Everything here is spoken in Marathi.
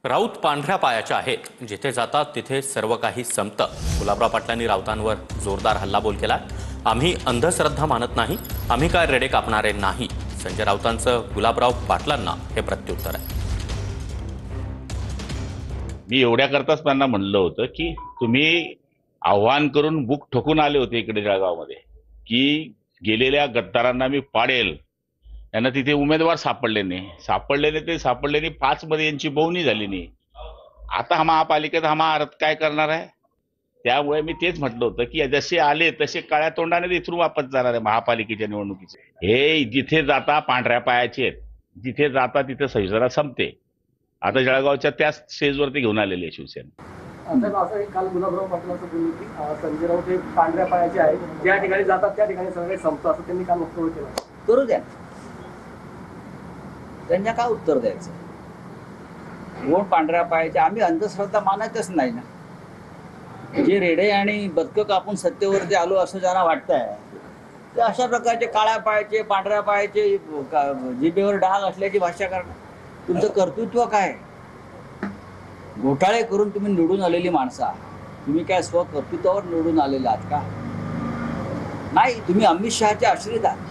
राऊत पांढऱ्या पायाच्या आहेत. जिथे जातात तिथे सर्व काही संपतं. गुलाबराव पाटलांनी राऊतांवर जोरदार हल्लाबोल केला. आम्ही अंधश्रद्धा मानत नाही, आम्ही काय रेडे कापणारे नाही. संजय राऊतांचं गुलाबराव पाटलांना हे प्रत्युत्तर आहे. मी एवढ्याकरताच त्यांना म्हणलं होतं की तुम्ही आव्हान करून बुक ठोकून आले होते इकडे जळगावमध्ये की गेलेल्या गद्दारांना मी पाडेल. त्यांना तिथे उमेदवार सापडले नाही. 5 मध्ये यांची बोवणी झाली नाही. आता हा महापालिकेत हा महारथ काय करणार आहे. त्यामुळे मी तेच म्हटलं होतं की जसे आले तसे काळ्या तोंडाने इथून वापस जाणार आहे महापालिकेच्या निवडणुकीचे. हे जिथे जाता पांढऱ्या पायाचे आहेत, जिथे जाता तिथे सहिष्णुता संपते. आता जळगावच्या त्याच स्टेजवरती घेऊन आलेली आहे शिवसेना. असं काल गुलाबराव पाटील असं बोलले की संजय राऊत हे पांढऱ्या पायाचे आहेत, ज्या ठिकाणी जातात त्या ठिकाणी सगळे संपतं, असं त्यांनी काल वक्तव्य केलं. करू द्या, त्यांना काय उत्तर द्यायचं. कोण पांढऱ्या पायाचे? आम्ही अंधश्रद्धा मानायचंच नाही ना. जे रेडे आणि बदकं कापून सत्तेवरती आलो असं ज्यांना वाटतंय ते अशा प्रकारचे काळ्या पायाचे पांढऱ्या पायाचे जिभेवर डाग असल्याची भाषा करणार. तुमचं कर्तृत्व काय? घोटाळे करून तुम्ही निवडून आलेली माणसं आहात. तुम्ही काय स्वकर्तृत्वावर निवडून आलेले आहात का? नाही, तुम्ही अमित शहाचे आश्रित आहात.